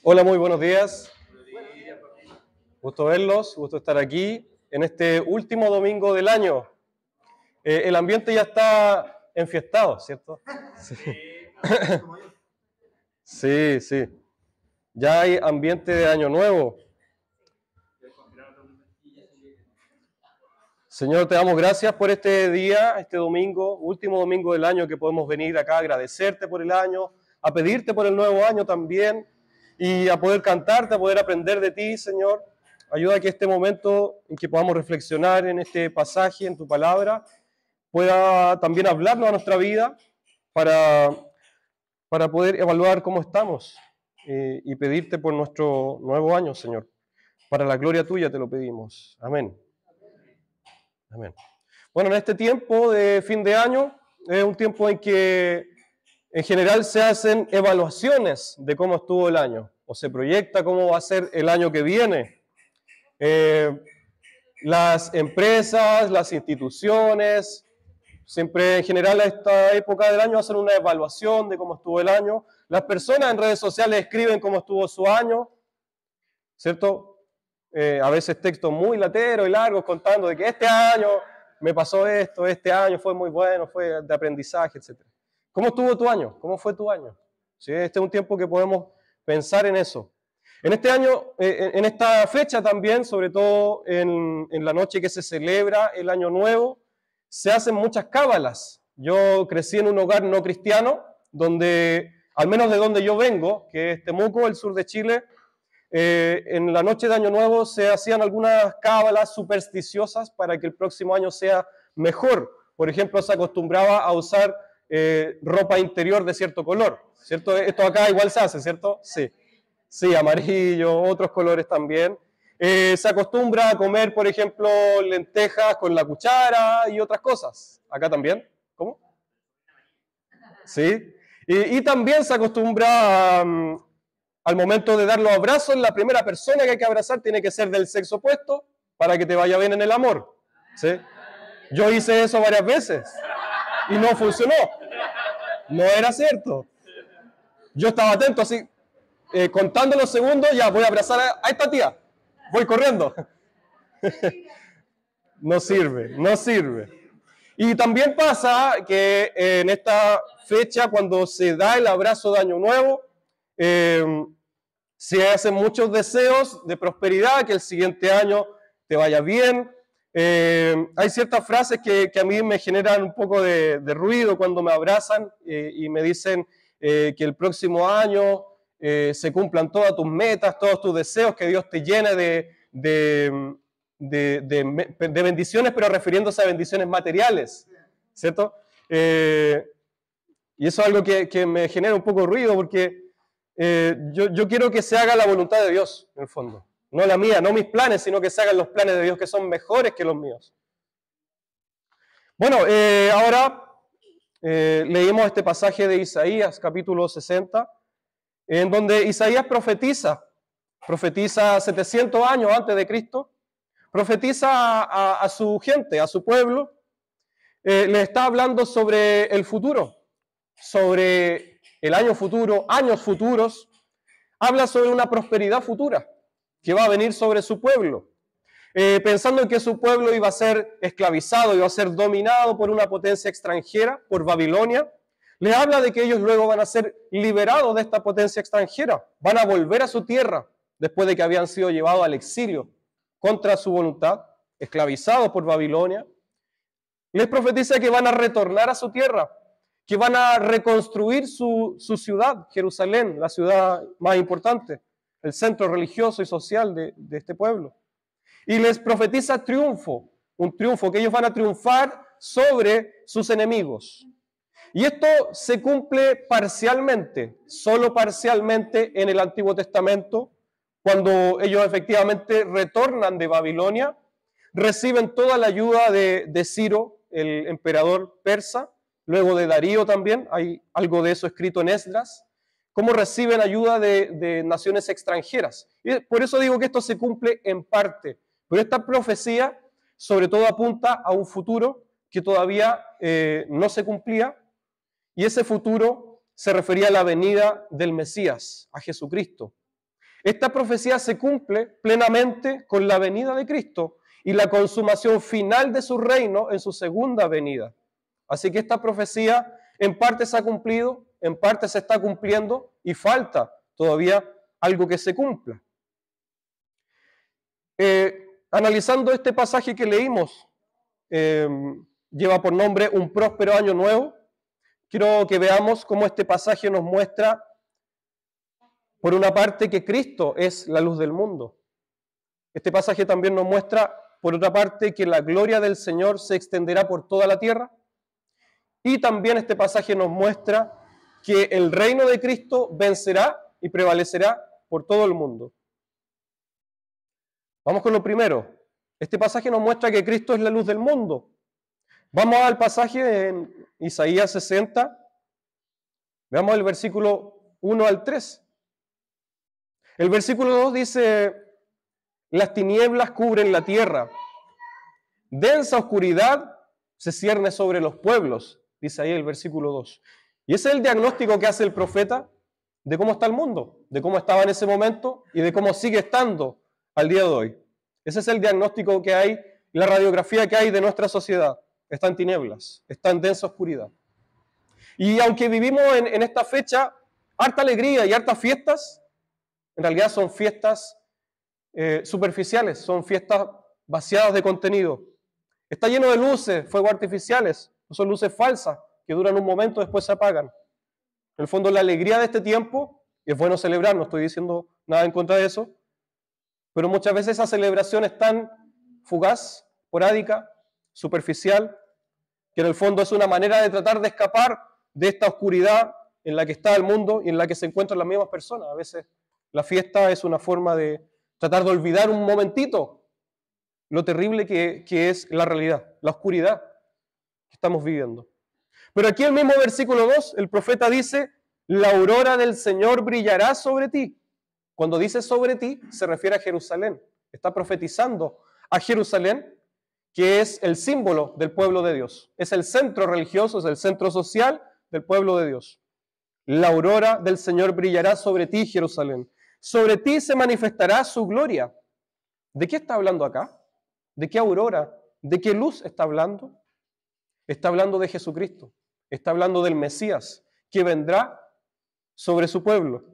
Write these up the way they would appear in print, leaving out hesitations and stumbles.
Hola, muy buenos días. Gusto verlos, gusto estar aquí en este último domingo del año. El ambiente ya está enfiestado, ¿cierto? Sí. Sí, sí. Ya hay ambiente de año nuevo. Señor, te damos gracias por este día, este domingo, último domingo del año que podemos venir acá a agradecerte por el año, a pedirte por el nuevo año también y a poder cantarte, a poder aprender de ti, Señor. Ayuda a que este momento en que podamos reflexionar en este pasaje, en tu palabra, pueda también hablarnos a nuestra vida para poder evaluar cómo estamos y pedirte por nuestro nuevo año, Señor. Para la gloria tuya te lo pedimos. Amén. Amén. Bueno, en este tiempo de fin de año es un tiempo en que en general se hacen evaluaciones de cómo estuvo el año o se proyecta cómo va a ser el año que viene. Las empresas, las instituciones, siempre en general a esta época del año hacen una evaluación de cómo estuvo el año. Las personas en redes sociales escriben cómo estuvo su año, ¿cierto? A veces textos muy lateros y largos contando de que este año me pasó esto, este año fue muy bueno, fue de aprendizaje, etc. ¿Cómo estuvo tu año? ¿Cómo fue tu año? ¿Sí? Este es un tiempo que podemos pensar en eso. En este año, en esta fecha también, sobre todo en la noche que se celebra el Año Nuevo, se hacen muchas cábalas. Yo crecí en un hogar no cristiano, donde, al menos de donde yo vengo, que es Temuco, el sur de Chile, en la noche de Año Nuevo se hacían algunas cábalas supersticiosas para que el próximo año sea mejor. Por ejemplo, se acostumbraba a usar ropa interior de cierto color, ¿cierto? Esto acá igual se hace, ¿cierto? Sí. Sí, amarillo, otros colores también. Se acostumbra a comer, por ejemplo, lentejas con la cuchara y otras cosas. ¿Acá también? ¿Cómo? Sí. Y también se acostumbra al momento de dar los abrazos, la primera persona que hay que abrazar tiene que ser del sexo opuesto para que te vaya bien en el amor. ¿Sí? Yo hice eso varias veces y no funcionó. No era cierto. Yo estaba atento así, contando los segundos, ya voy a abrazar a esta tía. Voy corriendo. No sirve, no sirve. Y también pasa que en esta fecha, cuando se da el abrazo de Año Nuevo, se hacen muchos deseos de prosperidad, que el siguiente año te vaya bien. Hay ciertas frases que a mí me generan un poco de ruido cuando me abrazan y me dicen que el próximo año se cumplan todas tus metas, todos tus deseos, que Dios te llene de bendiciones, pero refiriéndose a bendiciones materiales, ¿cierto? Y eso es algo que me genera un poco de ruido porque yo quiero que se haga la voluntad de Dios, en el fondo. No la mía, no mis planes, sino que se hagan los planes de Dios que son mejores que los míos. Bueno, ahora leímos este pasaje de Isaías, capítulo 60, en donde Isaías profetiza 700 años antes de Cristo, profetiza a su gente, a su pueblo, le está hablando sobre el futuro, sobre el año futuro, años futuros, habla sobre una prosperidad futura que va a venir sobre su pueblo, pensando en que su pueblo iba a ser esclavizado, iba a ser dominado por una potencia extranjera, por Babilonia. Le habla de que ellos luego van a ser liberados de esta potencia extranjera, van a volver a su tierra después de que habían sido llevados al exilio contra su voluntad, esclavizados por Babilonia. Les profetiza que van a retornar a su tierra, que van a reconstruir su ciudad, Jerusalén, la ciudad más importante, el centro religioso y social de este pueblo. Y les profetiza triunfo, un triunfo, que ellos van a triunfar sobre sus enemigos. Y esto se cumple parcialmente, solo parcialmente en el Antiguo Testamento, cuando ellos efectivamente retornan de Babilonia, reciben toda la ayuda de Ciro, el emperador persa, luego de Darío también, hay algo de eso escrito en Esdras, cómo reciben ayuda de naciones extranjeras. Y por eso digo que esto se cumple en parte, pero esta profecía sobre todo apunta a un futuro que todavía no se cumplía, y ese futuro se refería a la venida del Mesías, a Jesucristo. Esta profecía se cumple plenamente con la venida de Cristo y la consumación final de su reino en su segunda venida. Así que esta profecía en parte se ha cumplido, en parte se está cumpliendo y falta todavía algo que se cumpla. Analizando este pasaje que leímos, lleva por nombre Un próspero año nuevo. Quiero que veamos cómo este pasaje nos muestra, por una parte, que Cristo es la luz del mundo. Este pasaje también nos muestra, por otra parte, que la gloria del Señor se extenderá por toda la tierra. Y también este pasaje nos muestra que el reino de Cristo vencerá y prevalecerá por todo el mundo. Vamos con lo primero. Este pasaje nos muestra que Cristo es la luz del mundo. Vamos al pasaje en Isaías 60. Veamos el versículo 1 al 3. El versículo 2 dice: las tinieblas cubren la tierra, densa oscuridad se cierne sobre los pueblos, dice ahí el versículo 2. Y ese es el diagnóstico que hace el profeta de cómo está el mundo, de cómo estaba en ese momento y de cómo sigue estando al día de hoy. Ese es el diagnóstico que hay, la radiografía que hay de nuestra sociedad. Está en tinieblas, está en densa oscuridad. Y aunque vivimos en esta fecha harta alegría y hartas fiestas, en realidad son fiestas superficiales, son fiestas vaciadas de contenido. Está lleno de luces, fuegos artificiales, son luces falsas que duran un momento y después se apagan. En el fondo, la alegría de este tiempo, y es bueno celebrar, no estoy diciendo nada en contra de eso, pero muchas veces esa celebración es tan fugaz, esporádica, superficial, que en el fondo es una manera de tratar de escapar de esta oscuridad en la que está el mundo y en la que se encuentran las mismas personas. A veces la fiesta es una forma de tratar de olvidar un momentito lo terrible que es la realidad, la oscuridad que estamos viviendo. Pero aquí el mismo versículo 2, el profeta dice: la aurora del Señor brillará sobre ti. Cuando dice sobre ti, se refiere a Jerusalén. Está profetizando a Jerusalén, que es el símbolo del pueblo de Dios. Es el centro religioso, es el centro social del pueblo de Dios. La aurora del Señor brillará sobre ti, Jerusalén. Sobre ti se manifestará su gloria. ¿De qué está hablando acá? ¿De qué aurora? ¿De qué luz está hablando? Está hablando de Jesucristo. Está hablando del Mesías, que vendrá sobre su pueblo.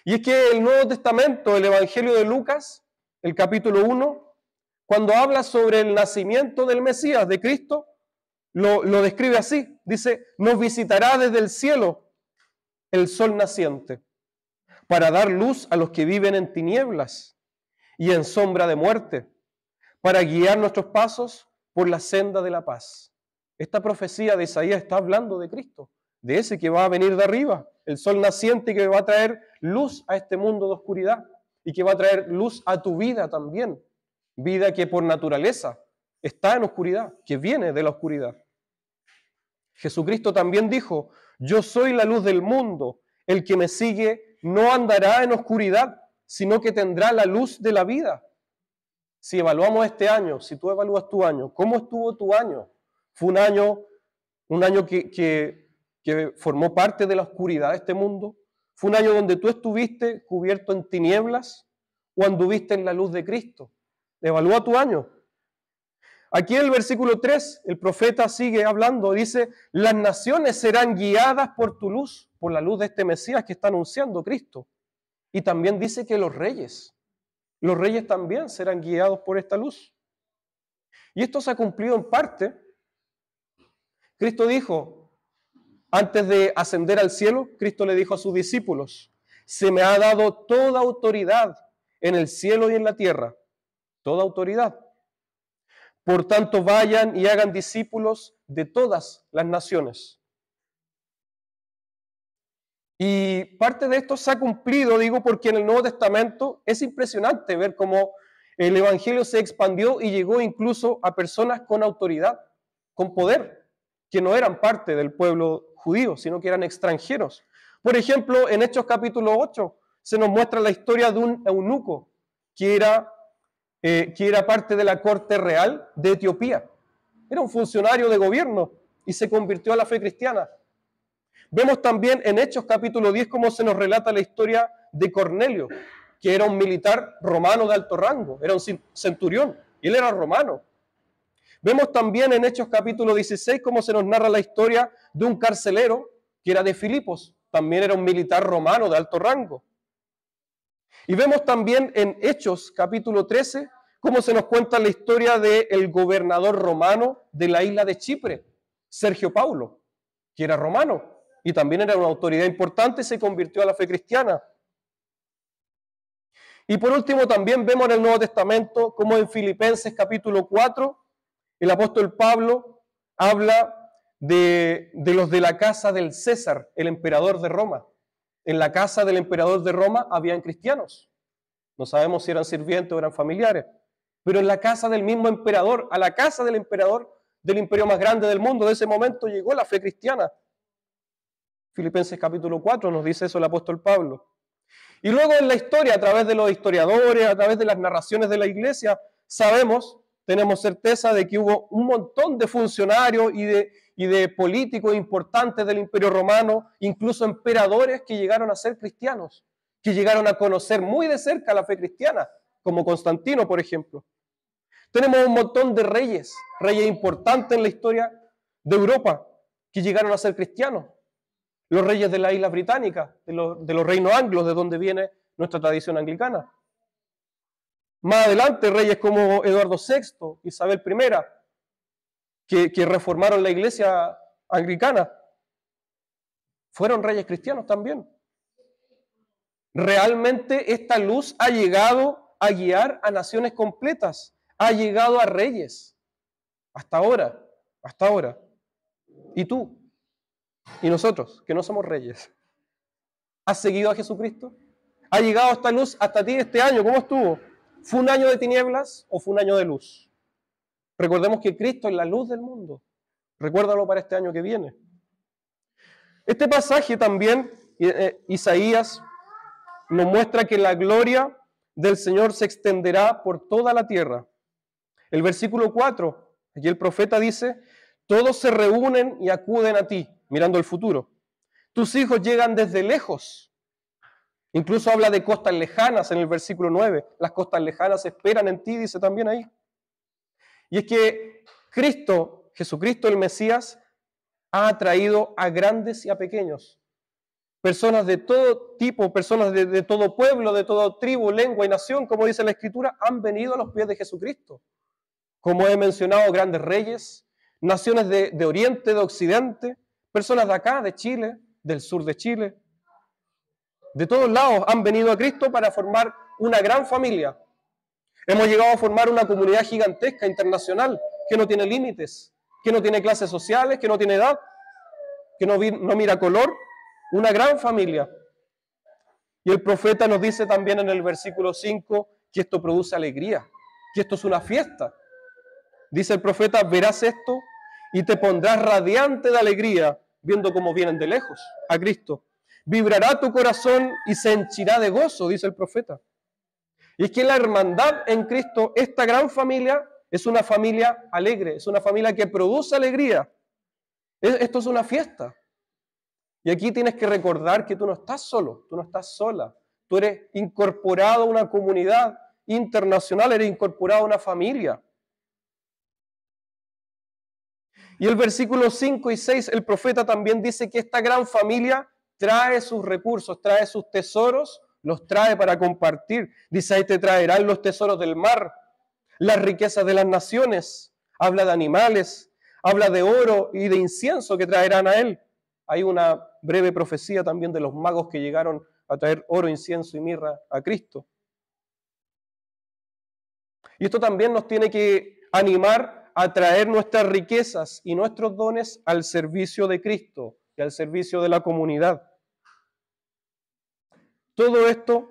Y es que el Nuevo Testamento, el Evangelio de Lucas, el capítulo 1, cuando habla sobre el nacimiento del Mesías, de Cristo, lo describe así. Dice: nos visitará desde el cielo el sol naciente, para dar luz a los que viven en tinieblas y en sombra de muerte, para guiar nuestros pasos por la senda de la paz. Esta profecía de Isaías está hablando de Cristo, de ese que va a venir de arriba, el sol naciente que va a traer luz a este mundo de oscuridad y que va a traer luz a tu vida también, vida que por naturaleza está en oscuridad, que viene de la oscuridad. Jesucristo también dijo: yo soy la luz del mundo, el que me sigue no andará en oscuridad, sino que tendrá la luz de la vida. Si evaluamos este año, si tú evalúas tu año, ¿cómo estuvo tu año? ¿Fue un año que formó parte de la oscuridad de este mundo? ¿Fue un año donde tú estuviste cubierto en tinieblas o anduviste en la luz de Cristo? Evalúa tu año. Aquí en el versículo 3, el profeta sigue hablando, dice: las naciones serán guiadas por tu luz, por la luz de este Mesías que está anunciando Cristo. Y también dice que los reyes también serán guiados por esta luz. Y esto se ha cumplido en parte. Cristo dijo, antes de ascender al cielo, Cristo le dijo a sus discípulos: se me ha dado toda autoridad en el cielo y en la tierra, toda autoridad. Por tanto, vayan y hagan discípulos de todas las naciones. Y parte de esto se ha cumplido, digo, porque en el Nuevo Testamento es impresionante ver cómo el Evangelio se expandió y llegó incluso a personas con autoridad, con poder, que no eran parte del pueblo judío, sino que eran extranjeros. Por ejemplo, en Hechos capítulo 8 se nos muestra la historia de un eunuco que era parte de la corte real de Etiopía. Era un funcionario de gobierno y se convirtió a la fe cristiana. Vemos también en Hechos capítulo 10 cómo se nos relata la historia de Cornelio. que era un militar romano de alto rango, era un centurión, y él era romano. Vemos también en Hechos capítulo 16 cómo se nos narra la historia de un carcelero que era de Filipos, también era un militar romano de alto rango. Y vemos también en Hechos capítulo 13 cómo se nos cuenta la historia del gobernador romano de la isla de Chipre, Sergio Paulo, que era romano y también era una autoridad importante y se convirtió a la fe cristiana. Y por último también vemos en el Nuevo Testamento cómo en Filipenses capítulo 4 el apóstol Pablo habla de los de la casa del César, el emperador de Roma. En la casa del emperador de Roma habían cristianos. No sabemos si eran sirvientes o eran familiares. Pero en la casa del mismo emperador, a la casa del emperador del imperio más grande del mundo de ese momento llegó la fe cristiana. Filipenses capítulo 4 nos dice eso el apóstol Pablo. Y luego en la historia, a través de los historiadores, a través de las narraciones de la iglesia, tenemos certeza de que hubo un montón de funcionarios y de políticos importantes del Imperio Romano, incluso emperadores que llegaron a ser cristianos, que llegaron a conocer muy de cerca la fe cristiana, como Constantino, por ejemplo. Tenemos un montón de reyes importantes en la historia de Europa, que llegaron a ser cristianos. Los reyes de la isla británica, de los reinos anglos, de donde viene nuestra tradición anglicana. Más adelante, reyes como Eduardo VI, Isabel I, que reformaron la iglesia anglicana, fueron reyes cristianos también. Realmente esta luz ha llegado a guiar a naciones completas, ha llegado a reyes, hasta ahora. ¿Y tú? ¿Y nosotros, que no somos reyes? ¿Has seguido a Jesucristo? ¿Ha llegado esta luz hasta ti este año? ¿Cómo estuvo? ¿Fue un año de tinieblas o fue un año de luz? Recordemos que Cristo es la luz del mundo. Recuérdalo para este año que viene. Este pasaje también, Isaías, nos muestra que la gloria del Señor se extenderá por toda la tierra. El versículo 4, aquí el profeta dice, todos se reúnen y acuden a ti, mirando el futuro. Tus hijos llegan desde lejos. Incluso habla de costas lejanas en el versículo 9. Las costas lejanas esperan en ti, dice también ahí. Y es que Jesucristo el Mesías, ha atraído a grandes y a pequeños. Personas de todo tipo, personas de todo pueblo, de toda tribu, lengua y nación, como dice la Escritura, han venido a los pies de Jesucristo. Como he mencionado, grandes reyes, naciones de Oriente, de Occidente, personas de acá, de Chile, del sur de Chile. De todos lados han venido a Cristo para formar una gran familia. Hemos llegado a formar una comunidad gigantesca, internacional, que no tiene límites, que no tiene clases sociales, que no tiene edad, que no mira color, una gran familia. Y el profeta nos dice también en el versículo 5 que esto produce alegría, que esto es una fiesta. Dice el profeta, verás esto y te pondrás radiante de alegría, viendo cómo vienen de lejos a Cristo. Vibrará tu corazón y se henchirá de gozo, dice el profeta. Y es que la hermandad en Cristo, esta gran familia, es una familia alegre, es una familia que produce alegría. Esto es una fiesta. Y aquí tienes que recordar que tú no estás solo, tú no estás sola. Tú eres incorporado a una comunidad internacional, eres incorporado a una familia. Y el versículo 5 y 6, el profeta también dice que esta gran familia trae sus recursos, trae sus tesoros, los trae para compartir. Dice, ahí te traerán los tesoros del mar, las riquezas de las naciones. Habla de animales, habla de oro y de incienso que traerán a él. Hay una breve profecía también de los magos que llegaron a traer oro, incienso y mirra a Cristo. Y esto también nos tiene que animar a traer nuestras riquezas y nuestros dones al servicio de Cristo y al servicio de la comunidad. Todo esto,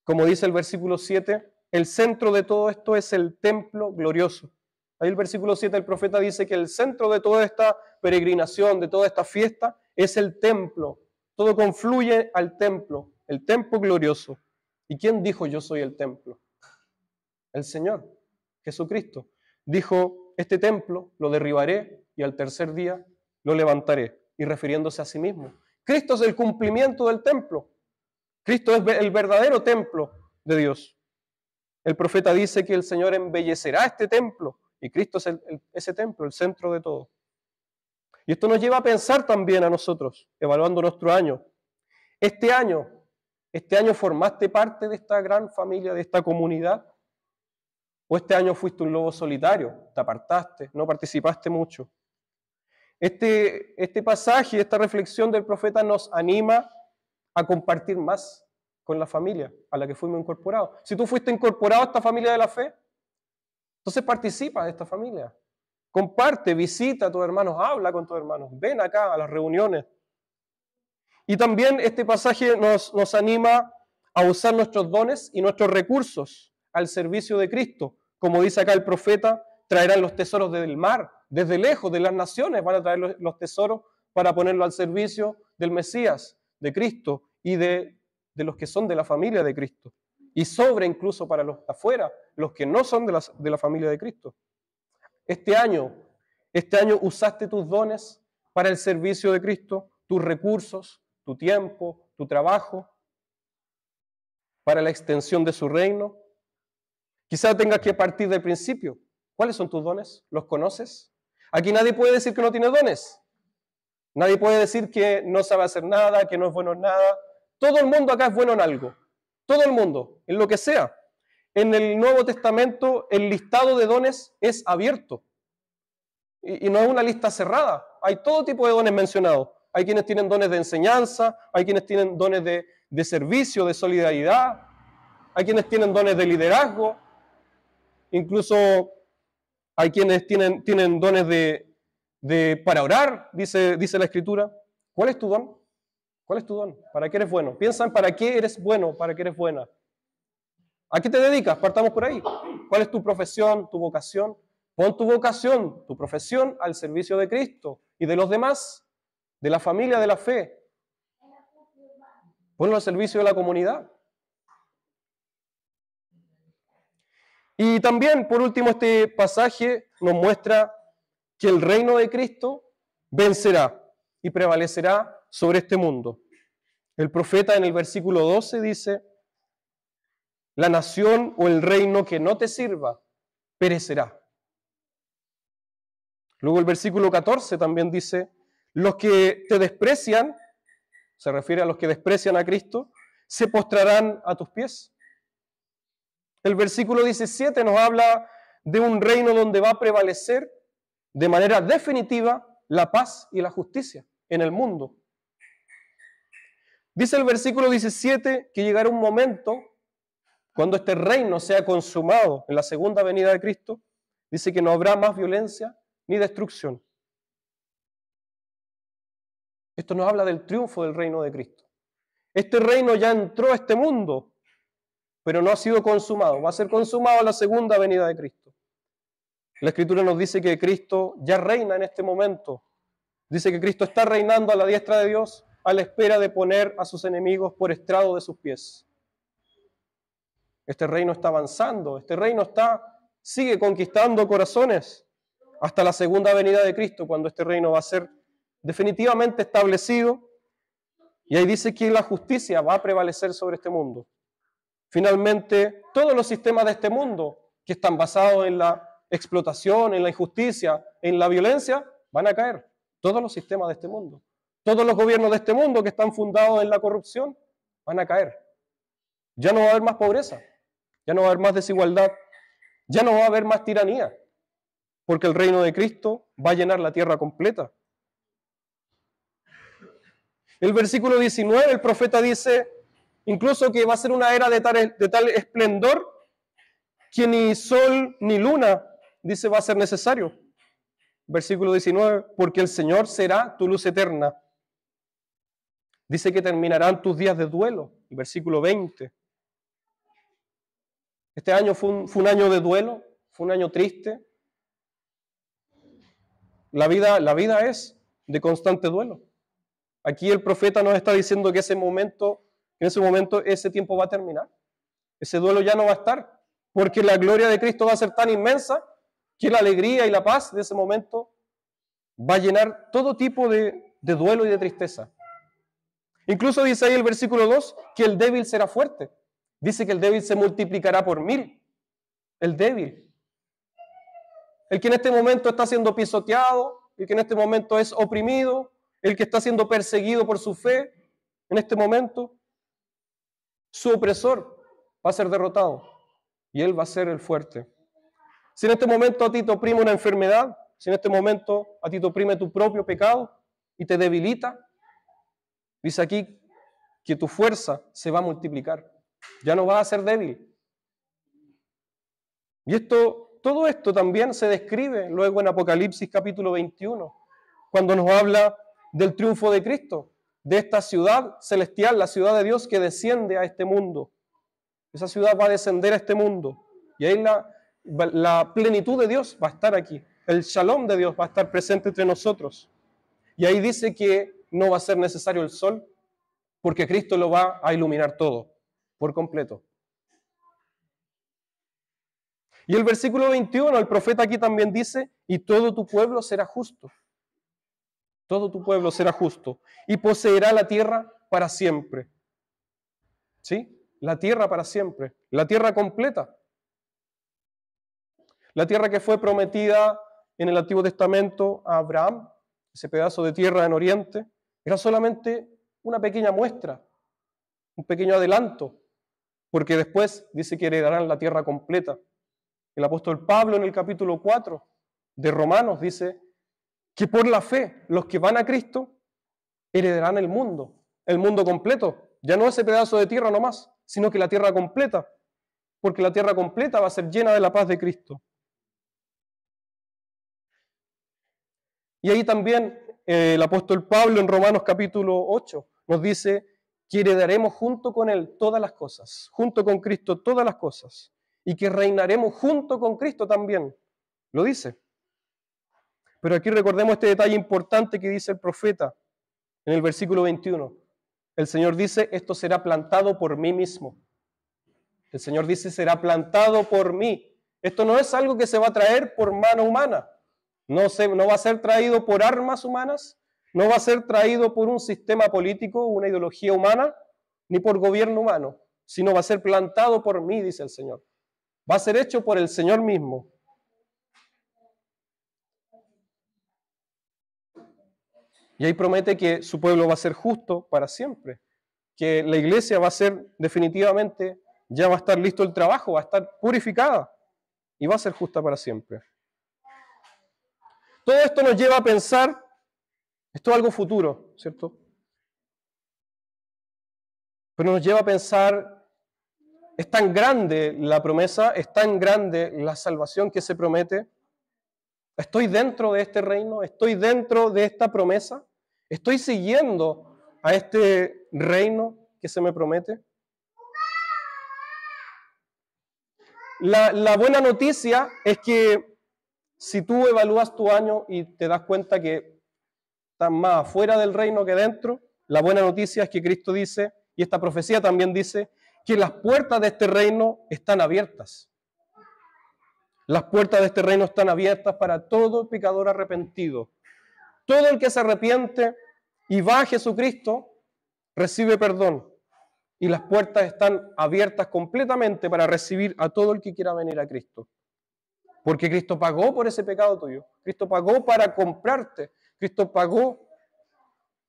como dice el versículo 7, el centro de todo esto es el templo glorioso. Ahí el versículo 7 el profeta dice que el centro de toda esta peregrinación, de toda esta fiesta, es el templo. Todo confluye al templo, el templo glorioso. ¿Y quién dijo yo soy el templo? El Señor, Jesucristo. Dijo, este templo lo derribaré y al tercer día lo levantaré. Y refiriéndose a sí mismo. Cristo es el cumplimiento del templo. Cristo es el verdadero templo de Dios. El profeta dice que el Señor embellecerá este templo y Cristo es ese templo, el centro de todo. Y esto nos lleva a pensar también a nosotros, evaluando nuestro año. Este año formaste parte de esta gran familia, de esta comunidad. ¿O este año fuiste un lobo solitario? Te apartaste, no participaste mucho. Este pasaje, esta reflexión del profeta nos anima a compartir más con la familia a la que fuimos incorporados. Si tú fuiste incorporado a esta familia de la fe, entonces participa de esta familia. Comparte, visita a tus hermanos, habla con tus hermanos, ven acá a las reuniones. Y también este pasaje nos anima a usar nuestros dones y nuestros recursos al servicio de Cristo. Como dice acá el profeta, traerán los tesoros del mar, desde lejos, de las naciones, van a traer los tesoros para ponerlo al servicio del Mesías, de Cristo y de los que son de la familia de Cristo. Y sobre incluso para los afuera, los que no son de la familia de Cristo. Este año usaste tus dones para el servicio de Cristo, tus recursos, tu tiempo, tu trabajo, para la extensión de su reino. Quizás tengas que partir del principio. ¿Cuáles son tus dones? ¿Los conoces? Aquí nadie puede decir que no tiene dones. Nadie puede decir que no sabe hacer nada, que no es bueno en nada. Todo el mundo acá es bueno en algo. Todo el mundo, en lo que sea. En el Nuevo Testamento el listado de dones es abierto. Y no es una lista cerrada. Hay todo tipo de dones mencionados. Hay quienes tienen dones de enseñanza, hay quienes tienen dones de servicio, de solidaridad, hay quienes tienen dones de liderazgo, incluso hay quienes tienen dones para orar, dice la Escritura. ¿Cuál es tu don? ¿Cuál es tu don? ¿Para qué eres bueno? Piensa en para qué eres bueno, para qué eres buena. ¿A qué te dedicas? Partamos por ahí. ¿Cuál es tu profesión, tu vocación? Pon tu vocación, tu profesión al servicio de Cristo y de los demás, de la familia de la fe. Ponlo al servicio de la comunidad. Y también, por último, este pasaje nos muestra que el reino de Cristo vencerá y prevalecerá sobre este mundo. El profeta en el versículo 12 dice: la nación o el reino que no te sirva perecerá. Luego el versículo 14 también dice: los que te desprecian, se refiere a los que desprecian a Cristo, se postrarán a tus pies. El versículo 17 nos habla de un reino donde va a prevalecer de manera definitiva la paz y la justicia en el mundo. Dice el versículo 17 que llegará un momento cuando este reino sea consumado en la segunda venida de Cristo. Dice que no habrá más violencia ni destrucción. Esto nos habla del triunfo del reino de Cristo. Este reino ya entró a este mundo, pero no ha sido consumado. Va a ser consumado en la segunda venida de Cristo. La Escritura nos dice que Cristo ya reina en este momento. Dice que Cristo está reinando a la diestra de Dios a la espera de poner a sus enemigos por estrado de sus pies. Este reino está avanzando, este reino sigue conquistando corazones hasta la segunda venida de Cristo, cuando este reino va a ser definitivamente establecido. Y ahí dice que la justicia va a prevalecer sobre este mundo. Finalmente, todos los sistemas de este mundo que están basados en la explotación, en la injusticia, en la violencia, van a caer. Todos los sistemas de este mundo. Todos los gobiernos de este mundo que están fundados en la corrupción van a caer. Ya no va a haber más pobreza, ya no va a haber más desigualdad, ya no va a haber más tiranía, porque el reino de Cristo va a llenar la tierra completa. El versículo 19, el profeta dice incluso que va a ser una era de tal esplendor que ni sol ni luna, dice, va a ser necesario. Versículo 19, porque el Señor será tu luz eterna. Dice que terminarán tus días de duelo. Versículo 20. Este año fue un año de duelo, fue un año triste. La vida es de constante duelo. Aquí el profeta nos está diciendo que en ese momento ese tiempo va a terminar. Ese duelo ya no va a estar, porque la gloria de Cristo va a ser tan inmensa que la alegría y la paz de ese momento va a llenar todo tipo de duelo y de tristeza. Incluso dice ahí el versículo 2 que el débil será fuerte. Dice que el débil se multiplicará por 1000. El débil. El que en este momento está siendo pisoteado, el que en este momento es oprimido, el que está siendo perseguido por su fe, en este momento, su opresor va a ser derrotado y él va a ser el fuerte. Si en este momento a ti te oprime una enfermedad, si en este momento a ti te oprime tu propio pecado y te debilita, dice aquí que tu fuerza se va a multiplicar. Ya no vas a ser débil. Y todo esto también se describe luego en Apocalipsis capítulo 21, cuando nos habla del triunfo de Cristo, de esta ciudad celestial, la ciudad de Dios que desciende a este mundo. Esa ciudad va a descender a este mundo. Y ahí la plenitud de Dios va a estar aquí. El shalom de Dios va a estar presente entre nosotros. Y ahí dice que no va a ser necesario el sol, porque Cristo lo va a iluminar todo, por completo. Y el versículo 21, el profeta aquí también dice, y todo tu pueblo será justo. Todo tu pueblo será justo y poseerá la tierra para siempre. ¿Sí? La tierra para siempre. La tierra completa. La tierra que fue prometida en el Antiguo Testamento a Abraham, ese pedazo de tierra en Oriente, era solamente una pequeña muestra, un pequeño adelanto, porque después dice que heredarán la tierra completa. El apóstol Pablo en el capítulo 4 de Romanos dice que por la fe los que van a Cristo heredarán el mundo completo. Ya no ese pedazo de tierra nomás, sino que la tierra completa, porque la tierra completa va a ser llena de la paz de Cristo. Y ahí también el apóstol Pablo en Romanos capítulo 8 nos dice que heredaremos junto con Él todas las cosas, junto con Cristo todas las cosas, y que reinaremos junto con Cristo también. Lo dice. Pero aquí recordemos este detalle importante que dice el profeta en el versículo 21. El Señor dice, esto será plantado por mí mismo. El Señor dice, será plantado por mí. Esto no es algo que se va a traer por mano humana. No va a ser traído por armas humanas, no va a ser traído por un sistema político, una ideología humana, ni por gobierno humano, sino va a ser plantado por mí, dice el Señor. Va a ser hecho por el Señor mismo. Y ahí promete que su pueblo va a ser justo para siempre, que la iglesia va a ser definitivamente, ya va a estar listo el trabajo, va a estar purificada y va a ser justa para siempre. Todo esto nos lleva a pensar, esto es algo futuro, ¿cierto? Pero nos lleva a pensar, es tan grande la promesa, es tan grande la salvación que se promete. ¿Estoy dentro de este reino? ¿Estoy dentro de esta promesa? ¿Estoy siguiendo a este reino que se me promete? La buena noticia es que si tú evalúas tu año y te das cuenta que estás más afuera del reino que dentro, la buena noticia es que Cristo dice, y esta profecía también dice, que las puertas de este reino están abiertas. Las puertas de este reino están abiertas para todo pecador arrepentido. Todo el que se arrepiente y va a Jesucristo recibe perdón. Y las puertas están abiertas completamente para recibir a todo el que quiera venir a Cristo. Porque Cristo pagó por ese pecado tuyo. Cristo pagó para comprarte. Cristo pagó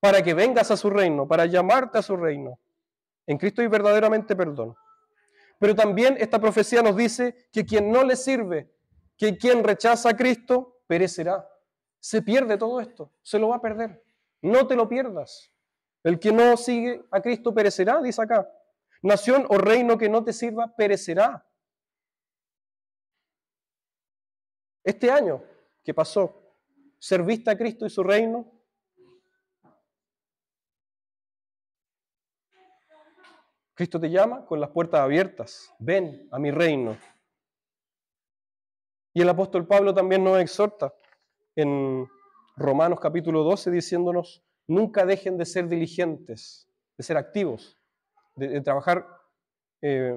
para que vengas a su reino, para llamarte a su reino. En Cristo hay verdaderamente perdón. Pero también esta profecía nos dice que quien no le sirve, que quien rechaza a Cristo, perecerá. Se pierde todo esto, se lo va a perder. No te lo pierdas. El que no sigue a Cristo perecerá, dice acá. Nación o reino que no te sirva, perecerá. Este año que pasó, ¿serviste a Cristo y su reino? Cristo te llama con las puertas abiertas. Ven a mi reino. Y el apóstol Pablo también nos exhorta en Romanos capítulo 12 diciéndonos, nunca dejen de ser diligentes, de ser activos, de trabajar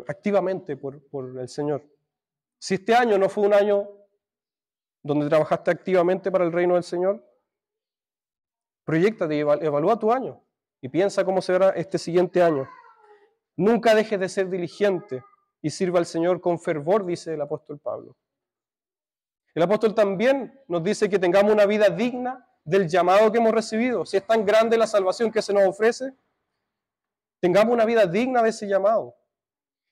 activamente por el Señor. Si este año no fue un año donde trabajaste activamente para el reino del Señor, proyéctate y evalúa tu año y piensa cómo será este siguiente año. Nunca dejes de ser diligente y sirva al Señor con fervor, dice el apóstol Pablo. El apóstol también nos dice que tengamos una vida digna del llamado que hemos recibido. Si es tan grande la salvación que se nos ofrece, tengamos una vida digna de ese llamado.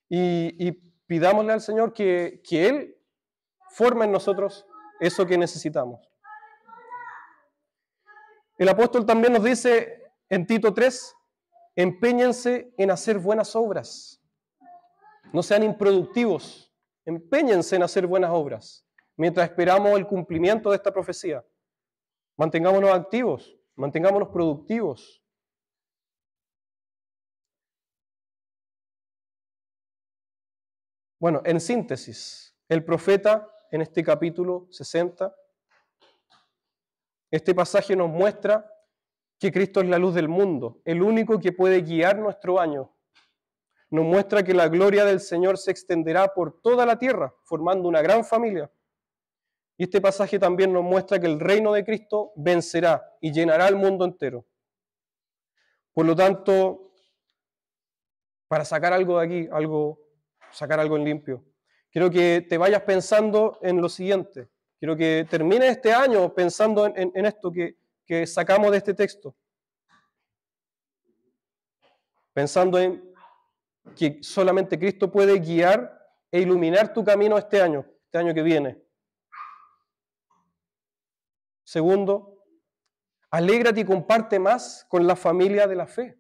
Y pidámosle al Señor que Él forme en nosotros eso que necesitamos. El apóstol también nos dice en Tito 3, empéñense en hacer buenas obras. No sean improductivos, empéñense en hacer buenas obras, mientras esperamos el cumplimiento de esta profecía. Mantengámonos activos, mantengámonos productivos. Bueno, en síntesis, el profeta en este capítulo 60, este pasaje nos muestra que Cristo es la luz del mundo, el único que puede guiar nuestro año. Nos muestra que la gloria del Señor se extenderá por toda la tierra, formando una gran familia. Y este pasaje también nos muestra que el reino de Cristo vencerá y llenará el mundo entero. Por lo tanto, para sacar algo de aquí, sacar algo en limpio, quiero que te vayas pensando en lo siguiente. Quiero que termines este año pensando en esto que sacamos de este texto. Pensando en que solamente Cristo puede guiar e iluminar tu camino este año que viene. Segundo, alégrate y comparte más con la familia de la fe.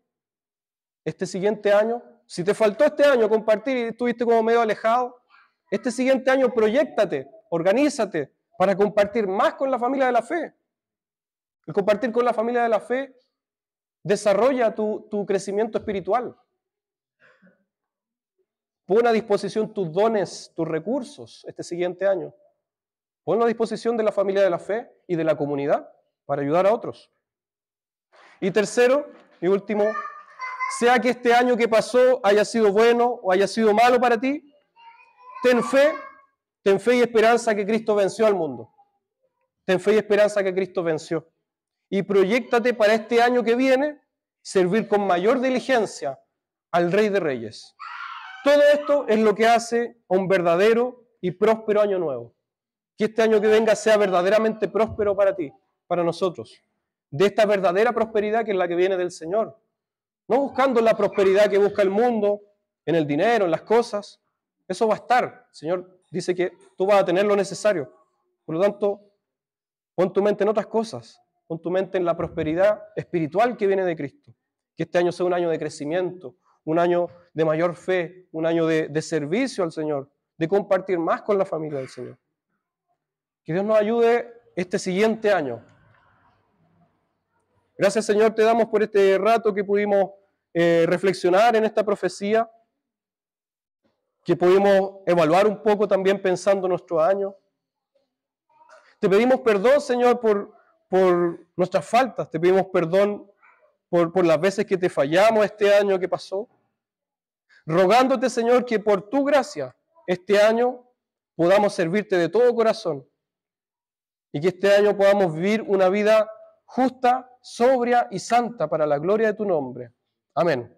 Este siguiente año, si te faltó este año compartir y estuviste como medio alejado, este siguiente año proyéctate, organízate para compartir más con la familia de la fe. El compartir con la familia de la fe desarrolla tu crecimiento espiritual. Pon a disposición tus dones, tus recursos este siguiente año. Ponlo a disposición de la familia de la fe y de la comunidad para ayudar a otros. Y tercero y último, sea que este año que pasó haya sido bueno o haya sido malo para ti, ten fe y esperanza que Cristo venció al mundo. Ten fe y esperanza que Cristo venció. Y proyéctate para este año que viene servir con mayor diligencia al Rey de Reyes. Todo esto es lo que hace un verdadero y próspero año nuevo. Que este año que venga sea verdaderamente próspero para ti, para nosotros. De esta verdadera prosperidad que es la que viene del Señor. No buscando la prosperidad que busca el mundo, en el dinero, en las cosas. Eso va a estar. El Señor dice que tú vas a tener lo necesario. Por lo tanto, pon tu mente en otras cosas. Pon tu mente en la prosperidad espiritual que viene de Cristo. Que este año sea un año de crecimiento, un año de mayor fe, un año de servicio al Señor, de compartir más con la familia del Señor. Que Dios nos ayude este siguiente año. Gracias, Señor, te damos por este rato que pudimos reflexionar en esta profecía, que pudimos evaluar un poco también pensando nuestro año. Te pedimos perdón, Señor, por nuestras faltas. Te pedimos perdón por las veces que te fallamos este año que pasó. Rogándote, Señor, que por tu gracia este año podamos servirte de todo corazón. Y que este año podamos vivir una vida justa, sobria y santa para la gloria de tu nombre. Amén.